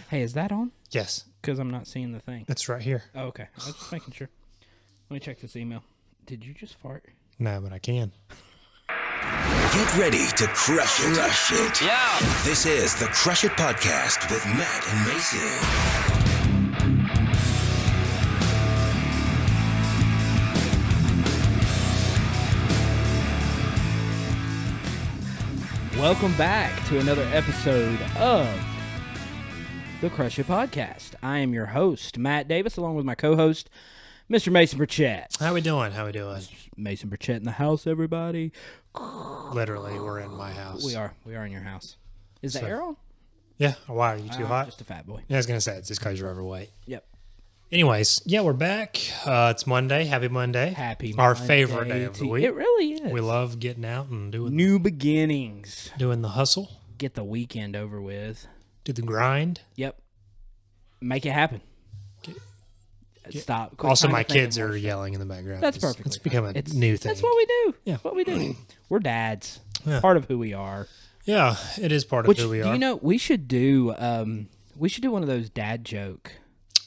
Hey, is that on? Yes. Because I'm not seeing the thing. It's right here. Oh, okay. I was just making sure. Let me check this email. Did you just fart? No, but I can. Get ready to crush it. Crush it. Yeah. This is the Crush It Podcast with Matt and Mason. Welcome back to another episode of the Crush It Podcast. I am your host, Matt Davis, along with my co-host, Mr. Mason Burchett. How we doing? Mason Burchett in the house, everybody. Literally, we're in my house. We are in your house. Is the air on? Yeah. Why? Are you too hot? Just a fat boy. Yeah, I was going to say, it's just because you're overweight. Yep. Anyways, yeah, we're back. It's Monday. Happy Monday. Happy Our Monday favorite day of the to- week. It really is. We love getting out and doing New beginnings. the hustle, Get the weekend over with. do the grind. Yep. Make it happen. Stop. Quit Also, trying my to think kids of more are stuff. yelling in the background. That's perfectly It's become a fine. new thing. That's what we do. Yeah. That's what we do. We're dads. Yeah. Part of who we are. Yeah, it is part of Which, who we do are. you know, we should do one of those dad joke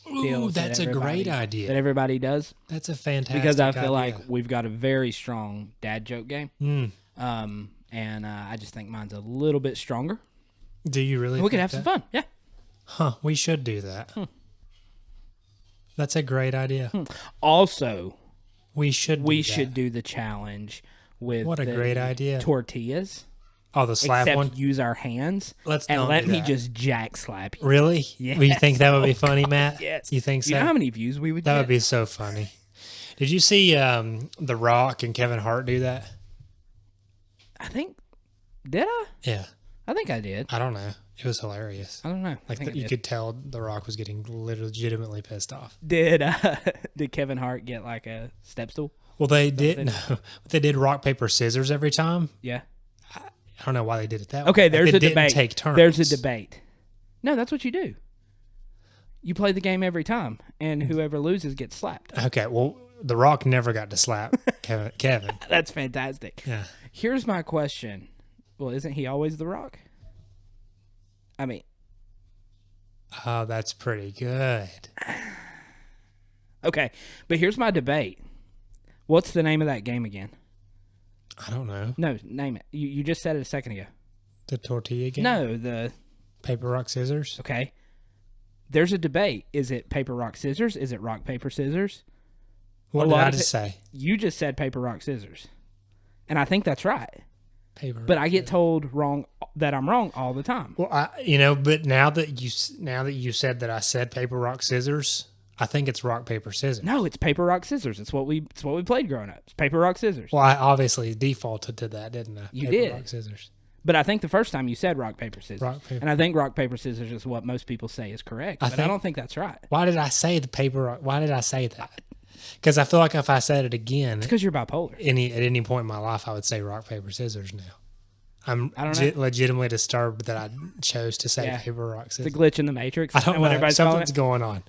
Ooh, deals that's a great idea. that everybody does. That's a fantastic Because I feel idea. like we've got a very strong dad joke game. Mm. And I just think mine's a little bit stronger. Do you really? We could think have some that? fun. Yeah. Huh, we should do that. That's a great idea. Also, We should do the challenge with What a the great idea. tortillas. Oh, the slap Except one? use our hands. Let's and not let do me that. just jack slap you. Really? Yes. You think that would be funny, Matt? Yes. You think so? You know how many views we would That get? would be so funny. Did you see The Rock and Kevin Hart do that? I think. Did I? Yeah. I think I did. I don't know. It was hilarious. I don't know. Like you could tell The Rock was getting legitimately pissed off. Did Kevin Hart get like a step stool? Well, they did. No, they did rock paper scissors every time. Yeah. I don't know why they did it that way. Okay, Like, there's they a didn't debate. Take turns. There's a debate. No, that's what you do. You play the game every time, and whoever loses gets slapped. Okay, well, The Rock never got to slap Kevin. That's fantastic. Yeah. Here's my question. Well, isn't he always The Rock? I mean, Oh, that's pretty good. okay, but here's my debate. What's the name of that game again? I don't know. No, name it. You just said it a second ago. The tortilla game? No, the Paper, rock, scissors? okay. There's a debate. Is it paper, rock, scissors? Is it rock, paper, scissors? What A did lot I of just it- say? You just said paper, rock, scissors, and I think that's right. Paper, But rock, I get told wrong that I'm wrong all the time. Well, but now that you said that I said paper, rock, scissors, I think it's rock, paper, scissors. No, it's paper, rock, scissors. It's what we played growing up. It's paper, rock, scissors. Well, I obviously defaulted to that, didn't I? You paper, did. rock, scissors. But I think the first time you said rock, paper, scissors. Rock, paper. And I think rock, paper, scissors is what most people say is correct. But I think- don't think that's right. Why did I say the paper? Why did I say that? Because I feel like if I said it again, It's because you're bipolar. at any point in my life, I would say rock, paper, scissors. Now, I'm I don't know. legitimately disturbed that I chose to say Yeah. paper, rock, It's a scissors. glitch in the matrix. I don't what know. everybody's calling Something's it. going on.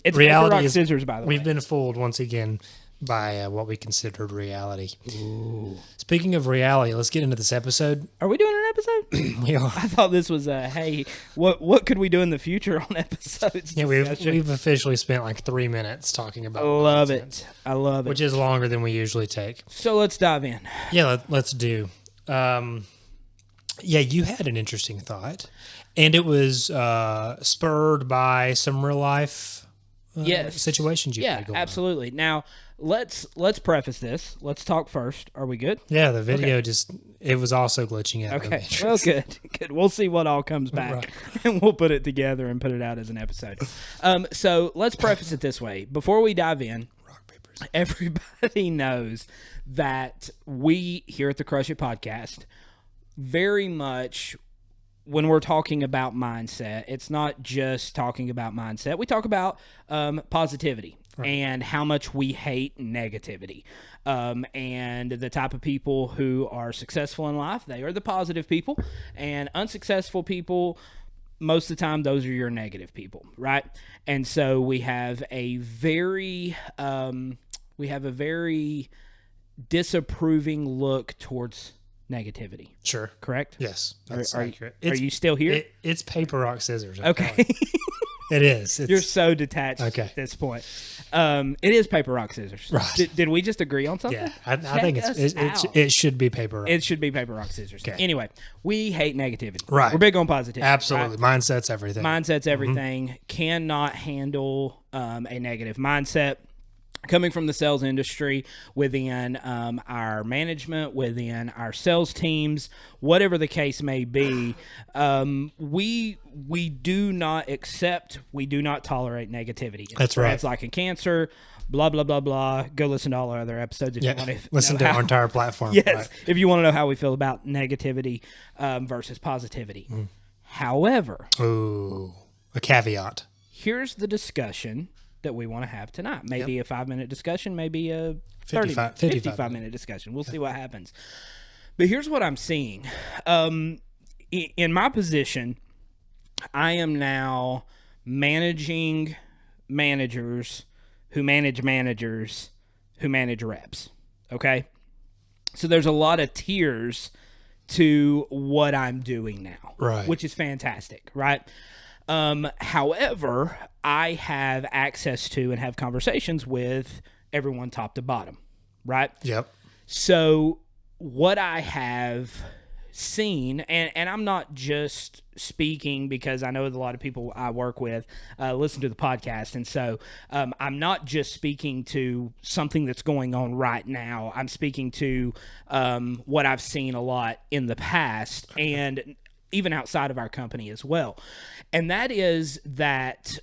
It's Reality paper, rock, is- scissors, by the way. We've been fooled once again by what we considered reality. Ooh. Speaking of reality, let's get into this episode. Are we doing an episode? We are. I thought this was hey, what could we do in the future on episodes? Yeah, we've discussion. officially spent like 3 minutes talking about Love nonsense, it. I love it. which is longer than we usually take. So let's dive in. Yeah, let's do. Yeah, you had an interesting thought, and it was spurred by some real life Yes. situations you Yeah, had going on. absolutely. Now let's preface this. Let's talk first. Are we good? Yeah, the video it was also glitching out. of the Okay. matrix. Well, good. We'll see what all comes back, Right. and we'll put it together and put it out as an episode. So let's preface it this way. Before we dive in, Rock, paper, scissors. everybody knows that we here at the Crush It Podcast very much, when we're talking about mindset, it's not just talking about mindset. We talk about positivity and how much we hate negativity. And the type of people who are successful in life, they are the positive people. And unsuccessful people, most of the time, those are your negative people, right? And so we have a very disapproving look towards negativity. Sure. Correct? Yes, that's Are accurate. you still here? It's paper, rock, scissors. Okay. It is. You're so detached Okay. at this point. It is paper, rock, scissors. Right. Did we just agree on something? Yeah, I think Check us out. it should be paper. It should be paper, rock, scissors. Okay. Anyway, we hate negativity. Right. We're big on positivity. Absolutely. right? Mindset's everything. Mindset's everything. Cannot handle a negative mindset. Coming from the sales industry, within our management, within our sales teams, whatever the case may be, we do not accept, we do not tolerate negativity. That's right. It's like a cancer. Blah blah blah blah. Go listen to all our other episodes if you want to listen to our entire platform. Yes, Right. if you want to know how we feel about negativity versus positivity. However, Ooh, a caveat. here's the discussion that we want to have tonight. Maybe a 5-minute discussion, maybe a 55-minute discussion. We'll see what happens. But here's what I'm seeing. In my position, I am now managing managers who manage managers who manage reps. Okay? So there's a lot of tiers to what I'm doing now, Right. which is fantastic, right? However, I have access to and have conversations with everyone top to bottom, right? Yep. So what I have seen, and I'm not just speaking because I know a lot of people I work with listen to the podcast, and so I'm not just speaking to something that's going on right now. I'm speaking to what I've seen a lot in the past and even outside of our company as well. And that is that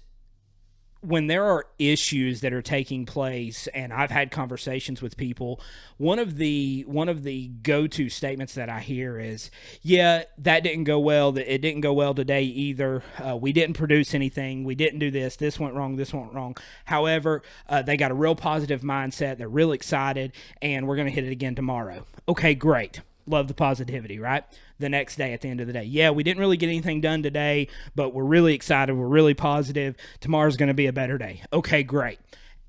when there are issues that are taking place, and I've had conversations with people, one of the go-to statements that I hear is, yeah, that didn't go well. It didn't go well today either. We didn't produce anything. We didn't do this. This went wrong. This went wrong. However, they got a real positive mindset. They're real excited, and we're going to hit it again tomorrow. Okay, great. Love the positivity, right? The next day at the end of the day. Yeah, we didn't really get anything done today, but we're really excited. We're really positive. Tomorrow's going to be a better day. Okay, great.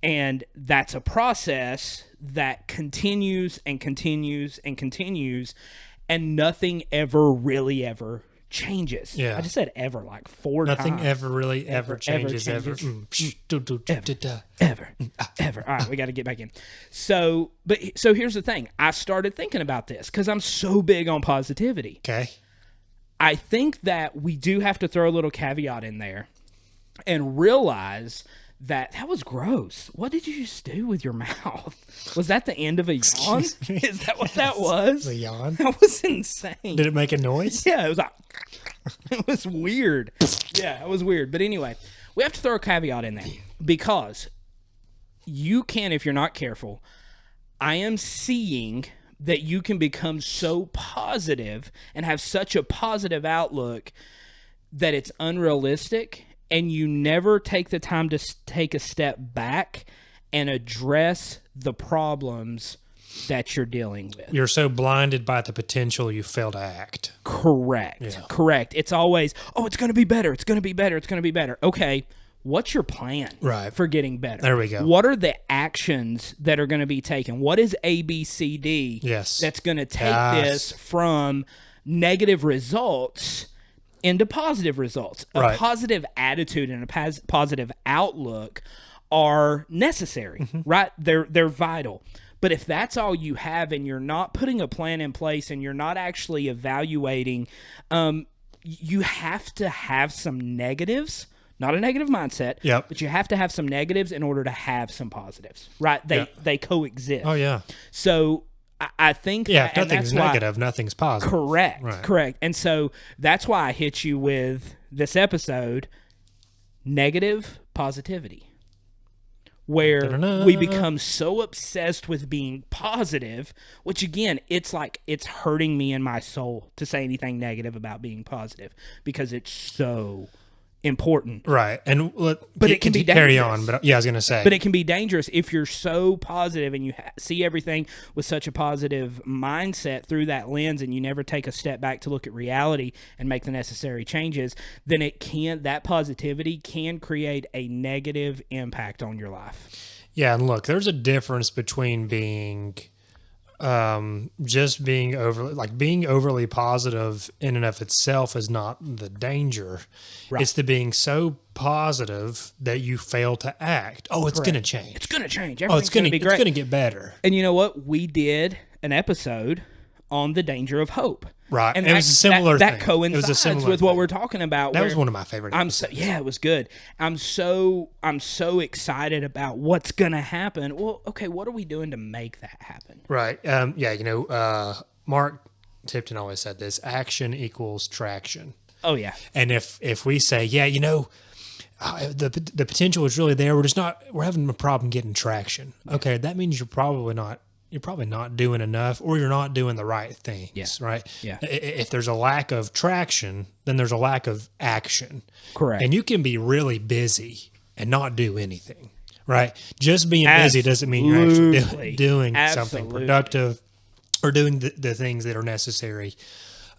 And that's a process that continues and continues and continues, and nothing ever really ever changes. Yeah. I just said ever like 4 Nothing times. ever really ever changes. Ever. Ever. All right, we got to get back in. So here's the thing. I started thinking about this because I'm so big on positivity. Okay. I think that we do have to throw a little caveat in there and realize that was gross. What did you just do with your mouth? Was that the end of a yawn? Excuse me? Is that what that was? A yawn? That was insane. Did it make a noise? Yeah, it was like, it was weird. Yeah, it was weird. But anyway, we have to throw a caveat in there because you can, if you're not careful, I am seeing that you can become so positive and have such a positive outlook that it's unrealistic, and you never take the time to take a step back and address the problems that you're dealing with. You're so blinded by the potential you fail to act. Correct. Yeah. Correct. It's always, it's going to be better. It's going to be better. It's going to be better. Okay. What's your plan for getting better? There we go. What are the actions that are going to be taken? What is ABCD that's going to take this from negative results into positive results? A positive attitude and a positive outlook are necessary, right? They're vital. But if that's all you have and you're not putting a plan in place and you're not actually evaluating, you have to have some negatives, not a negative mindset, but you have to have some negatives in order to have some positives, right? They coexist. Oh, yeah. So I think if nothing's negative, nothing's positive. Correct. And so that's why I hit you with this episode, negative positivity, where we become so obsessed with being positive, which again, it's like it's hurting me in my soul to say anything negative about being positive because it's so important. Right. And but it can be dangerous. Carry on. But yeah, I was going to say. But it can be dangerous if you're so positive and you see everything with such a positive mindset through that lens, and you never take a step back to look at reality and make the necessary changes, then that positivity can create a negative impact on your life. Yeah, and look, there's a difference between being just being overly positive in and of itself is not the danger. Right. It's the being so positive that you fail to act. Oh, it's going to change. It's going to change. Oh, it's going to be great. It's going to get better. And you know what? We did an episode on the danger of hope. Right. And it was a similar thing. That coincides It was a similar with what thing. we're talking about. That was one of my favorite episodes. Yeah, it was good. I'm so excited about what's going to happen. Well, okay, what are we doing to make that happen? Right. Mark Tipton always said this: action equals traction. Oh yeah. And if we say, the potential is really there, we're having a problem getting traction. Okay, that means you're probably not doing enough, or you're not doing the right things. Yeah. Right. Yeah. If there's a lack of traction, then there's a lack of action. Correct. And you can be really busy and not do anything. Right. Just being busy doesn't mean you're actually doing something productive or doing the things that are necessary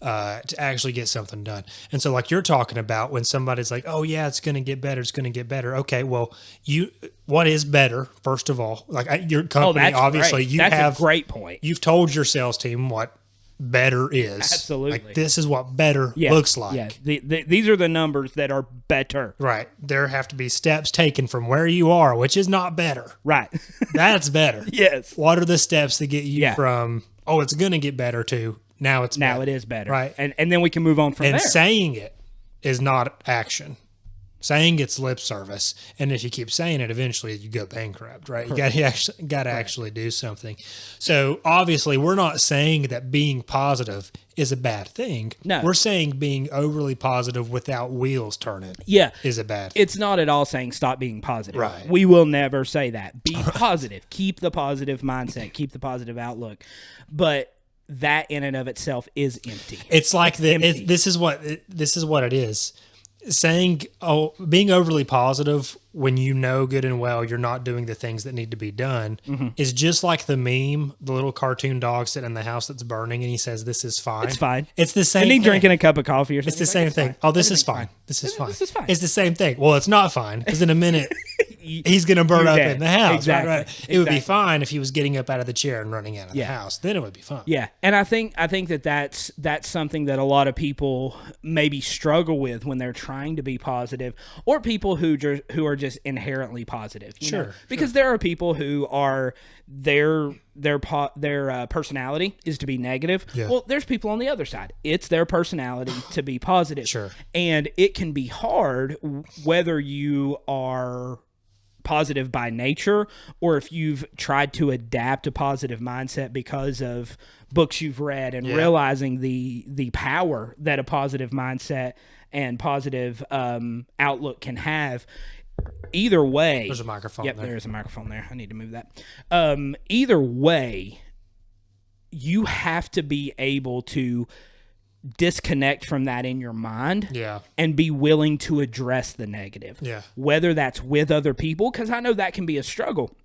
to actually get something done. And so like you're talking about when somebody's like, oh yeah, it's going to get better. It's going to get better. Okay. Well, what is better? First of all, like your company, obviously great. That's a great point. You've told your sales team what better is. Absolutely. Like this is what better looks like. Yeah. These are the numbers that are better. Right. There have to be steps taken from where you are, which is not better. Right. That's better. Yes. What are the steps to get you from, oh, it's going to get better to now it is better. Right. And then we can move on from there. And saying it is not action. Saying it's lip service. And if you keep saying it, eventually you go bankrupt, right? Correct. You got to actually do something. So obviously we're not saying that being positive is a bad thing. No. We're saying being overly positive without wheels turning is a bad thing. It's not at all saying stop being positive. Right. We will never say that. Be positive. Keep the positive mindset. Keep the positive outlook. But that in and of itself is empty. It's like this is what it is. Saying, being overly positive when you know good and well you're not doing the things that need to be done is just like the meme, the little cartoon dog sitting in the house that's burning and he says, this is fine. It's fine. It's the same thing. thing. Drinking a cup of coffee or something. It's the same thing. Oh, this is fine. This is fine. This is fine. It's the same thing. Well, it's not fine because in a minute he's going to burn up in the house. Exactly. Right? It would be fine if he was getting up out of the chair and running out of the house. Then it would be fine. Yeah, and I think that's something that a lot of people maybe struggle with when they're trying to be positive, or people who are just inherently positive. You know? Because there are people who are their personality is to be negative. Yeah. Well, there's people on the other side. It's their personality to be positive. Sure. And it can be hard whether you are positive by nature or if you've tried to adapt a positive mindset because of books you've read and realizing the power that a positive mindset and positive outlook can have. Either way, there's a microphone there. There is a microphone there. I need to move that. Either way, you have to be able to disconnect from that in your mind and be willing to address the negative. Yeah. Whether that's with other people, because I know that can be a struggle.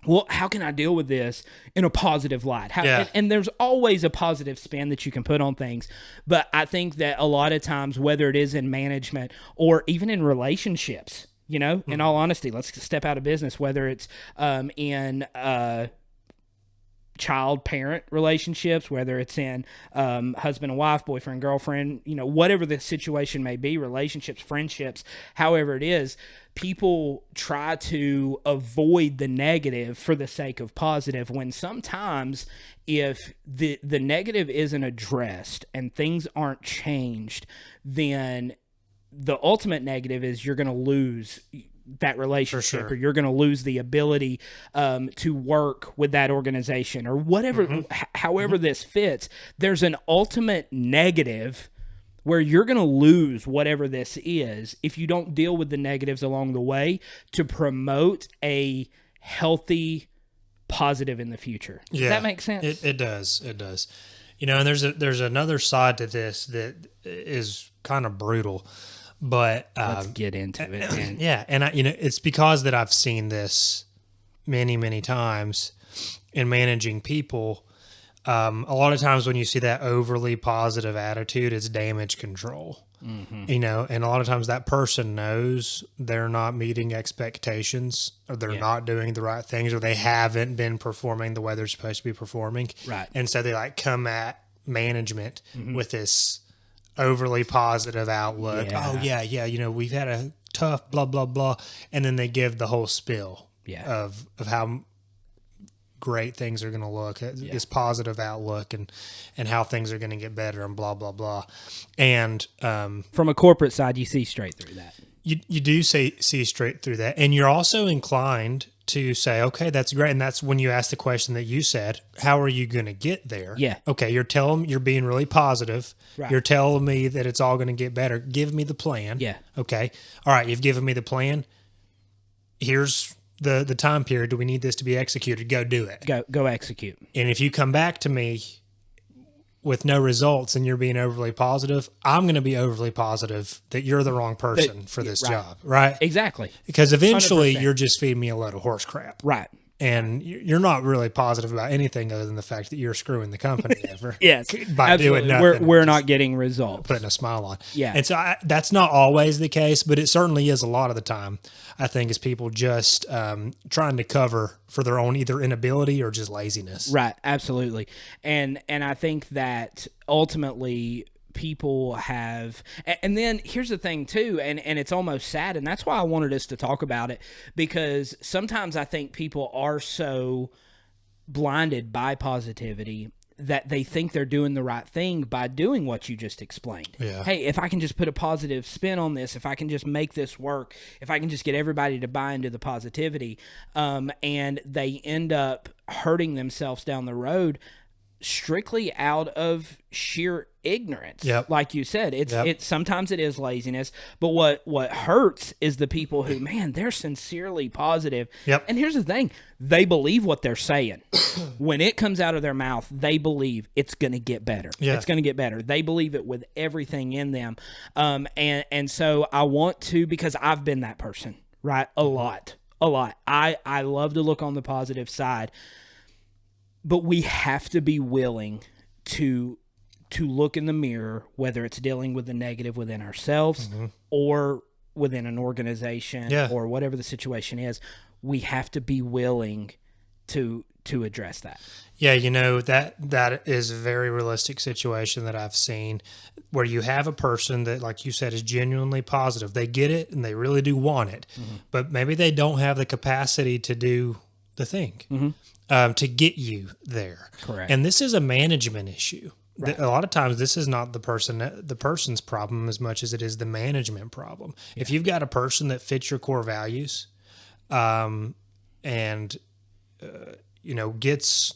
Well, how can I deal with this in a positive light? And there's always a positive spin that you can put on things. But I think that a lot of times, whether it is in management or even in relationships, you know, in all honesty, let's step out of business, whether it's in child-parent relationships, whether it's in husband and wife, boyfriend, girlfriend, you know, whatever the situation may be, relationships, friendships, however it is, people try to avoid the negative for the sake of positive, when sometimes if the negative isn't addressed and things aren't changed, then the ultimate negative is you're going to lose that relationship, or you're going to lose the ability to work with that organization or whatever, however this fits. There's an ultimate negative where you're going to lose whatever this is if you don't deal with the negatives along the way to promote a healthy positive in the future. Does that make sense? It does. It does. You know, and there's another side to this that is kind of brutal. But let's get into it. Man. Yeah, and it's because that I've seen this many, many times in managing people. A lot of times when you see that overly positive attitude, it's damage control. you know, and a lot of times that person knows they're not meeting expectations, or they're not doing the right things, or they haven't been performing the way they're supposed to be performing. Right. And so they like come at management with this overly positive outlook. Yeah. Oh yeah, you know, we've had a tough blah blah blah, and then they give the whole spill of how great things are going to look, this positive outlook, and how things are going to get better, and blah blah blah. And from a corporate side, you see straight through that. You do see straight through that, and you're also inclined to say, okay, that's great. And that's when you ask the question that you said, how are you going to get there? Yeah. Okay, you're being really positive. Right. You're telling me that it's all going to get better. Give me the plan. Yeah. Okay. All right, you've given me the plan. Here's the time period. Do we need this to be executed? Go do it. Go execute. And if you come back to me with no results and you're being overly positive, I'm going to be overly positive that you're the wrong person for this job, right? Exactly. Because eventually 100%. You're just feeding me a load of horse crap. Right. And you're not really positive about anything other than the fact that you're screwing the company over. Yes. By absolutely. doing nothing. We're not getting results. Putting a smile on. Yeah. And so that's not always the case, but it certainly is a lot of the time, I think, is people just trying to cover for their own either inability or just laziness. Right. Absolutely. And I think that ultimately people have, and then here's the thing too, and it's almost sad, and that's why I wanted us to talk about it, because sometimes I think people are so blinded by positivity that they think they're doing the right thing by doing what you just explained. Yeah. Hey, if I can just put a positive spin on this, if I can just make this work, if I can just get everybody to buy into the positivity, and they end up hurting themselves down the road strictly out of sheer ignorance. Yep. Like you said, it's sometimes it is laziness, but what hurts is the people who, man, they're sincerely positive. Yep. And here's the thing, they believe what they're saying. When it comes out of their mouth, they believe it's going to get better. Yeah. It's going to get better. They believe it with everything in them. And so I want to, because I've been that person, right? A lot. I love to look on the positive side. But we have to be willing to look in the mirror, whether it's dealing with the negative within ourselves or within an organization or whatever the situation is. We have to be willing to address that. Yeah, you know, that is a very realistic situation that I've seen, where you have a person that, like you said, is genuinely positive. They get it and they really do want it, but maybe they don't have the capacity to do the thing. To get you there. Correct. And this is a management issue. Right. A lot of times this is not the person's problem as much as it is the management problem. Yeah. If you've got a person that fits your core values, and you know, gets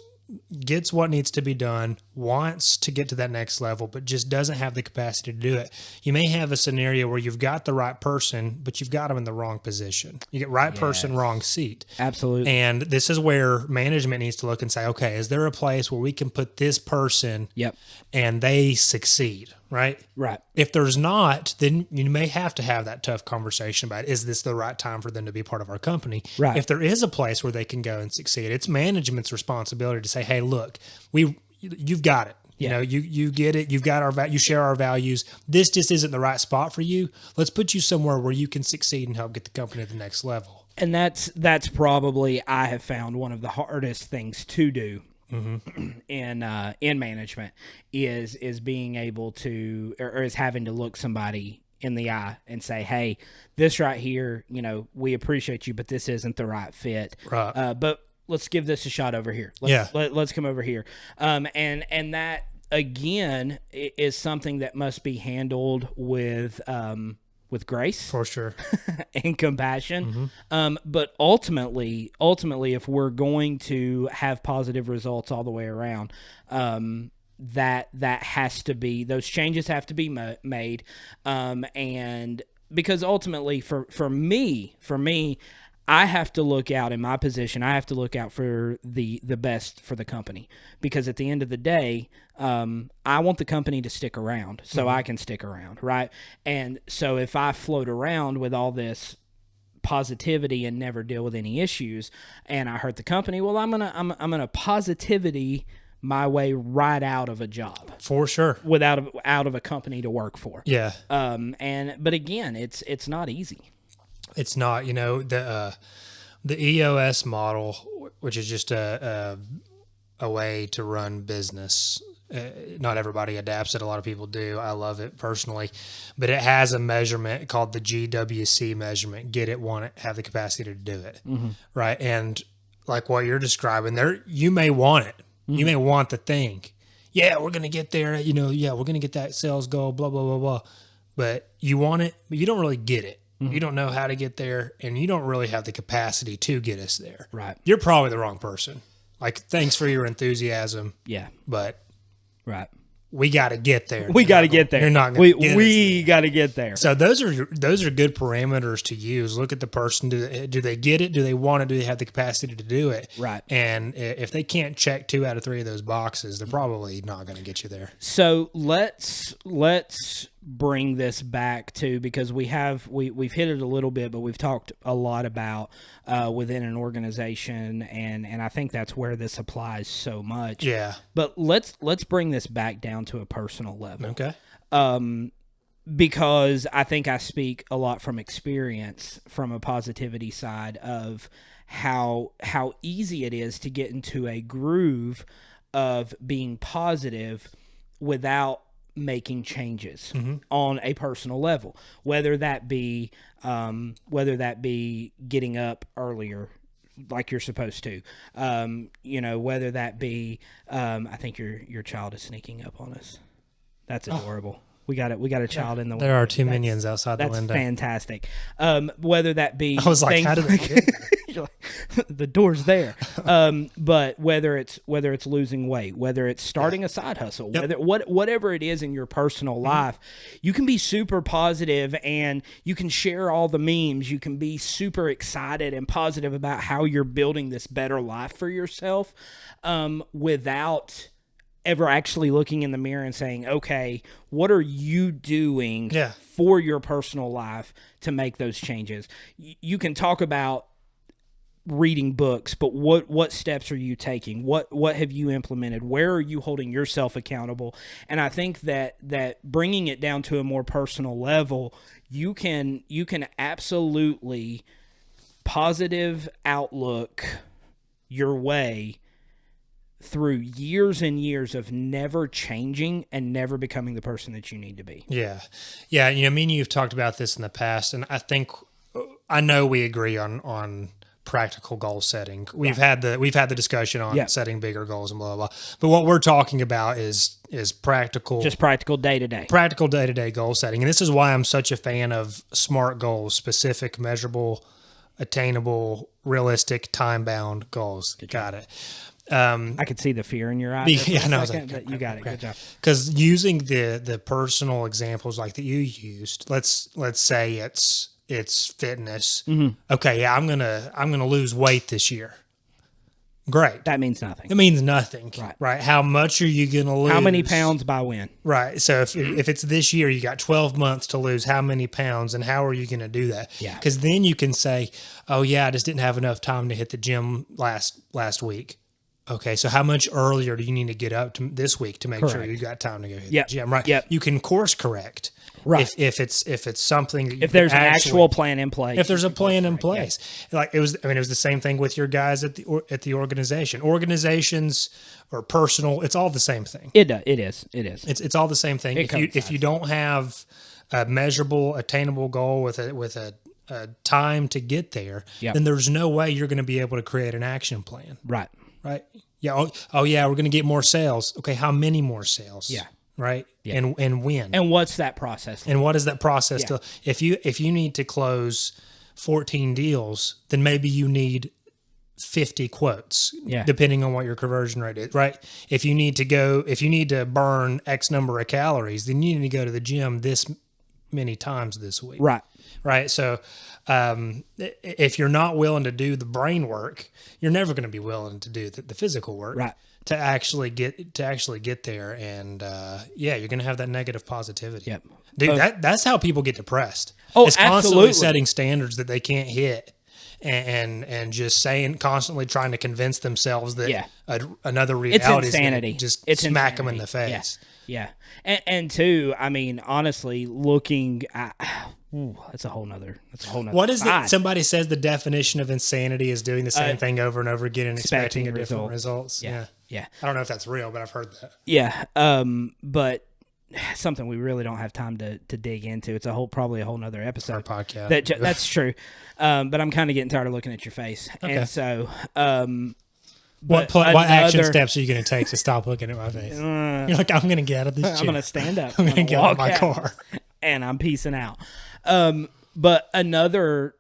what needs to be done, wants to get to that next level, but just doesn't have the capacity to do it. You may have a scenario where you've got the right person, but you've got them in the wrong position. You get right person, wrong seat. Absolutely. And this is where management needs to look and say, okay, is there a place where we can put this person and they succeed, right? Right. If there's not, then you may have to have that tough conversation about, is this the right time for them to be part of our company? Right. If there is a place where they can go and succeed, it's management's responsibility to say, hey, look, you've got it. You know, you get it. You've got you share our values. This just isn't the right spot for you. Let's put you somewhere where you can succeed and help get the company to the next level. And that's probably, I have found, one of the hardest things to do in management is being able to, or is having to look somebody in the eye and say, hey, this right here, you know, we appreciate you, but this isn't the right fit. Right. But let's give this a shot over here. Let's come over here. And that, again, is something that must be handled with grace, for sure, and compassion. But ultimately, if we're going to have positive results all the way around, that has to be, those changes have to be made. And because ultimately for me, I have to look out in my position. I have to look out for the best for the company, because at the end of the day, I want the company to stick around so I can stick around, right? And so if I float around with all this positivity and never deal with any issues, and I hurt the company, well, I'm gonna positivity my way right out of a job. For sure. Out of a company to work for. Yeah. But again, it's not easy. It's not, the EOS model, which is just a way to run business. Not everybody adapts it. A lot of people do. I love it personally, but it has a measurement called the GWC measurement. Get it, want it, have the capacity to do it. Right. And like what you're describing there, you may want it. You may want the thing. Yeah, we're going to get there. Yeah, we're going to get that sales goal, blah, blah, blah, blah. But you want it, but you don't really get it. You don't know how to get there, and you don't really have the capacity to get us there. Right. You're probably the wrong person. Like, thanks for your enthusiasm. Yeah. But right. We got to get there. We got to get there. You're not going to get We got to get there. So those are good parameters to use. Look at the person. Do they get it? Do they want it? Do they have the capacity to do it? Right. And if they can't check 2 out of 3 of those boxes, they're probably not going to get you there. So let's bring this back to, because we've hit it a little bit, but we've talked a lot about within an organization, and I think that's where this applies so much. Yeah. But let's bring this back down to a personal level. Okay. Because I think I speak a lot from experience, from a positivity side of how easy it is to get into a groove of being positive without making changes on a personal level, whether that be getting up earlier like you're supposed to, whether that be I think your child is sneaking up on us. That's adorable. We got a child in the window. There are 2 minions outside the window. That's fantastic. Whether that be, I was like, how did they get there? The door's there. But whether it's losing weight, whether it's starting a side hustle, whatever it is in your personal life, you can be super positive and you can share all the memes. You can be super excited and positive about how you're building this better life for yourself, without ever actually looking in the mirror and saying, okay, what are you doing for your personal life to make those changes? You can talk about reading books, but what steps are you taking? What have you implemented? Where are you holding yourself accountable? And I think that bringing it down to a more personal level, you can absolutely positive outlook your way through years and years of never changing and never becoming the person that you need to be. Yeah. Yeah. Me and you've talked about this in the past, and I know we agree on practical goal setting. We've had the discussion on setting bigger goals and blah, blah, blah. But what we're talking about is practical. Just practical day-to-day. Practical day-to-day goal setting. And this is why I'm such a fan of SMART goals: specific, measurable, attainable, realistic, time-bound goals. Got it. I could see the fear in your eyes. Yeah, no, but you got it. Good job. Because using the personal examples like that you used, let's say it's fitness. Okay, yeah, I'm gonna lose weight this year. Great. That means nothing. It means nothing. Right. How much are you gonna lose? How many pounds by when? Right. So if it's this year, you got 12 months to lose how many pounds, and how are you gonna do that? Yeah. Because then you can say, oh yeah, I just didn't have enough time to hit the gym last week. Okay, so how much earlier do you need to get up to this week to make sure you got time to go hit the gym? Right. Yep. You can course correct. Right. If it's something that if there's an actual plan in place. If there's a plan in place. Like it was the same thing with your guys at the organization. Organizations or personal, it's all the same thing. It is. It's all the same thing. If you don't have a measurable, attainable goal with a time to get there, then there's no way you're going to be able to create an action plan. Right. Yeah. Oh yeah, we're going to get more sales. Okay, how many more sales? Yeah. Right. Yeah. And when? And what's that process like? And what is that process? Yeah. If you need to close 14 deals, then maybe you need 50 quotes. Yeah. Depending on what your conversion rate is. Right. If you need to burn X number of calories, then you need to go to the gym this many times this week. Right. Right. So if you're not willing to do the brain work, you're never going to be willing to do the physical work. Right. To actually get there, and you're going to have that negative positivity. Yep. Dude, that's how people get depressed. Oh, it's constantly setting standards that they can't hit, and just constantly trying to convince themselves that another it's reality insanity. Just it's smack insanity. them in the face. Yeah. And two, I mean, honestly, looking at, that's a whole nother What is side. it? Somebody says the definition of insanity is doing the same thing over and over again and expecting a different results. Yeah. I don't know if that's real, but I've heard that. Yeah. But something we really don't have time to dig into. It's probably a whole nother episode. Our podcast. That's true. But I'm kind of getting tired of looking at your face. Okay. And so, what action steps are you going to take to stop looking at my face? You're like, I'm going to get out of this chair. I'm going to stand up. I'm going to get out of my car. And I'm peacing out. But another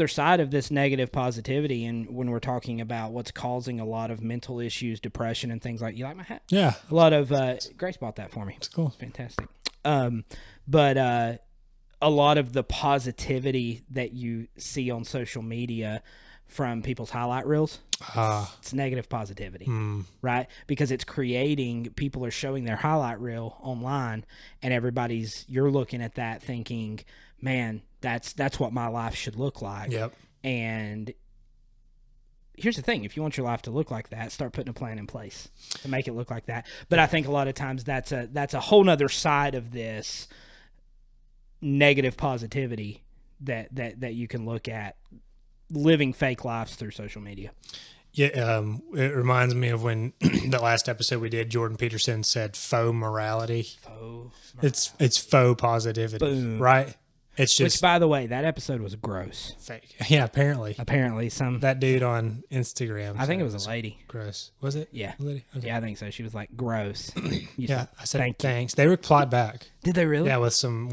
side of this negative positivity, and when we're talking about what's causing a lot of mental issues, depression, and things like, you like my hat? Yeah. A lot of, Grace bought that for me. It's cool. It's fantastic. But a lot of the positivity that you see on social media from people's highlight reels, it's negative positivity, right? Because it's people are showing their highlight reel online, and you're looking at that thinking, man, that's what my life should look like. Yep. And here's the thing: if you want your life to look like that, start putting a plan in place to make it look like that. But I think a lot of times that's a whole nother side of this negative positivity that you can look at, living fake lives through social media. Yeah, it reminds me of when the last episode we did, Jordan Peterson said faux morality. It's faux positivity. Boom. Right? It's just, which, by the way, that episode was gross. Fake. Yeah, apparently that dude on Instagram. I think it was a lady. Gross. Was it? Yeah. A lady? Okay. Yeah, I think so. She was like, gross. I said thanks. They replied back. Did they really? Yeah, with some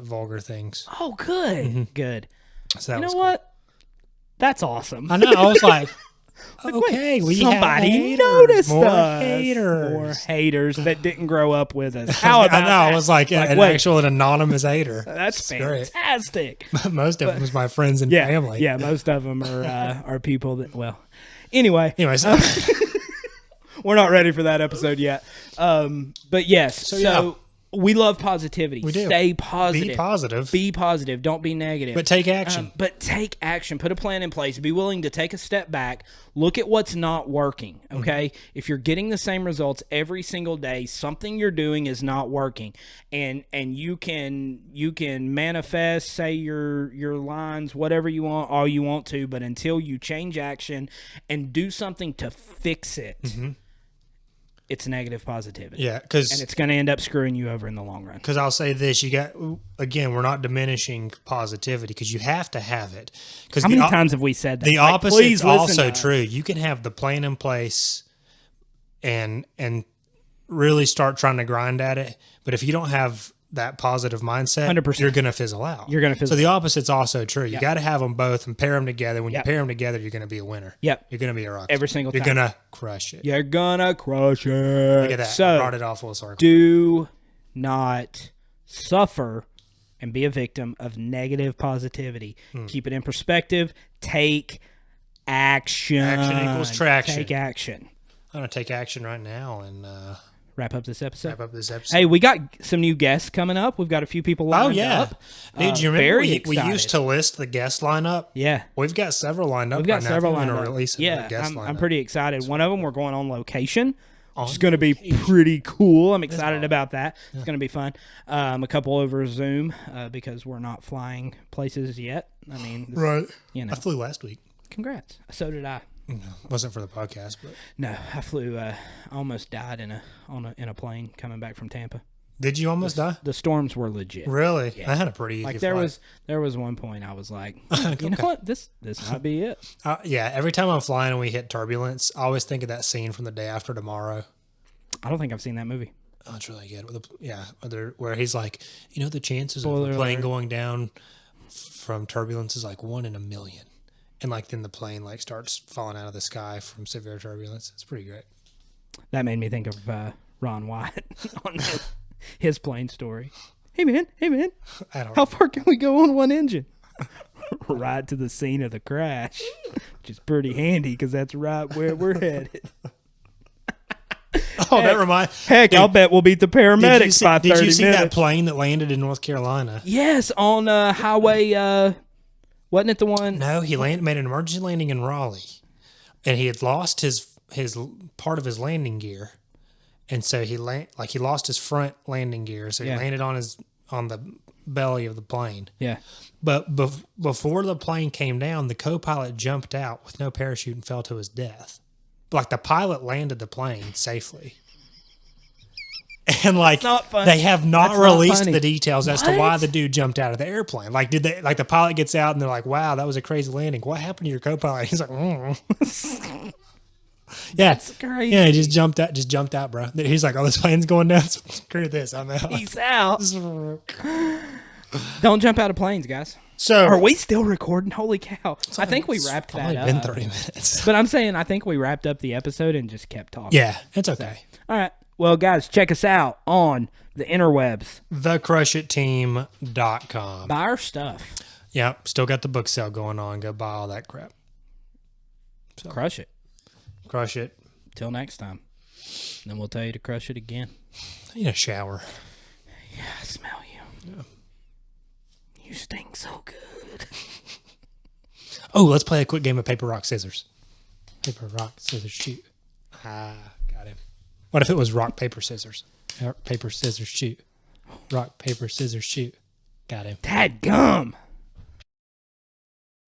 vulgar things. Oh, good. Mm-hmm. Good. So you know what? That's awesome. I know. I was like, okay, somebody noticed us. More haters that didn't grow up with us. How about I know. that? I was like an anonymous hater. That's fantastic. Great. Most of them was my friends and family. Yeah, most of them are people that, well, anyways. We're not ready for that episode yet. But yes, so we love positivity. We do. Stay positive. Be positive. Be positive. Don't be negative. But take action. Put a plan in place. Be willing to take a step back. Look at what's not working, okay? Mm-hmm. If you're getting the same results every single day, something you're doing is not working. And you can manifest, say your lines, whatever you want, all you want to, but until you change action and do something to fix it, it's negative positivity. Yeah, and it's going to end up screwing you over in the long run. Because I'll say this, we're not diminishing positivity because you have to have it. How many times have we said that? The opposite is also true. You can have the plan in place and really start trying to grind at it, but if you don't have that positive mindset, 100%. You're going to fizzle out. So the opposite's also true. You got to have them both and pair them together. When you pair them together, you're going to be a winner. Yep. You're going to be a rock. Every single time. You're going to crush it. You're going to crush it. Look at that. So, brought it all full circle. Do not suffer and be a victim of negative positivity. Keep it in perspective. Take action. Action equals traction. Take action. I'm going to take action right now and wrap up this episode. Hey, we got some new guests coming up. We've got a few people lined up. Dude, you remember we used to list the guest lineup? Yeah. We've got several lined up. We've got several lined up. Release I'm pretty excited. One of them, we're going on location. Which is going to be pretty cool. I'm excited about that. It's going to be fun. A couple over Zoom because we're not flying places yet. I mean, right. I flew last week. Congrats. So did I. No, wasn't for the podcast, but no, I flew. I almost died in a plane coming back from Tampa. Did you almost die? The storms were legit. Really? Yeah. I had a pretty easy flight. There was one point I was like, you know what, this might be it. Yeah. Every time I'm flying and we hit turbulence, I always think of that scene from The Day After Tomorrow. I don't think I've seen that movie. Oh, it's really good. Where he's like, the chances of the plane going down from turbulence is like 1 in a million. And then the plane starts falling out of the sky from severe turbulence. It's pretty great. That made me think of Ron Wyatt on his plane story. Hey man, how far can we go on one engine? Right to the scene of the crash, which is pretty handy because that's right where we're headed. That reminds. Heck, I'll bet we'll beat the paramedics by 30 minutes. Did you see that plane that landed in North Carolina? Yes, on Highway. Wasn't it the one? No, he made an emergency landing in Raleigh, and he had lost his part of his landing gear, and so he lost his front landing gear, so he landed on the belly of the plane. Yeah. But before the plane came down, the co-pilot jumped out with no parachute and fell to his death. Like the pilot landed the plane safely. And like they have not released the details as to why the dude jumped out of the airplane. Like the pilot gets out and they're like, "Wow, that was a crazy landing. What happened to your co-pilot?" He's like, "Yeah, that's crazy. Yeah, he just jumped out, bro." He's like, "Oh, this plane's going down. Screw this, I'm out." He's out. Don't jump out of planes, guys. So are we still recording? Holy cow! I think we wrapped that up. It's been 30 minutes. But I'm saying I think we wrapped up the episode and just kept talking. Yeah, it's okay. So, all right. Well, guys, check us out on the interwebs. thecrushitteam.com. Buy our stuff. Yeah, still got the book sale going on. Go buy all that crap. So, crush it. Crush it. Till next time. Then we'll tell you to crush it again. I need a shower. Yeah, I smell you. Yeah. You stink so good. Oh, let's play a quick game of paper, rock, scissors. Paper, rock, scissors, shoot. Got him. What if it was rock, paper, scissors? Rock, paper, scissors, shoot. Rock, paper, scissors, shoot. Got him. Dadgum.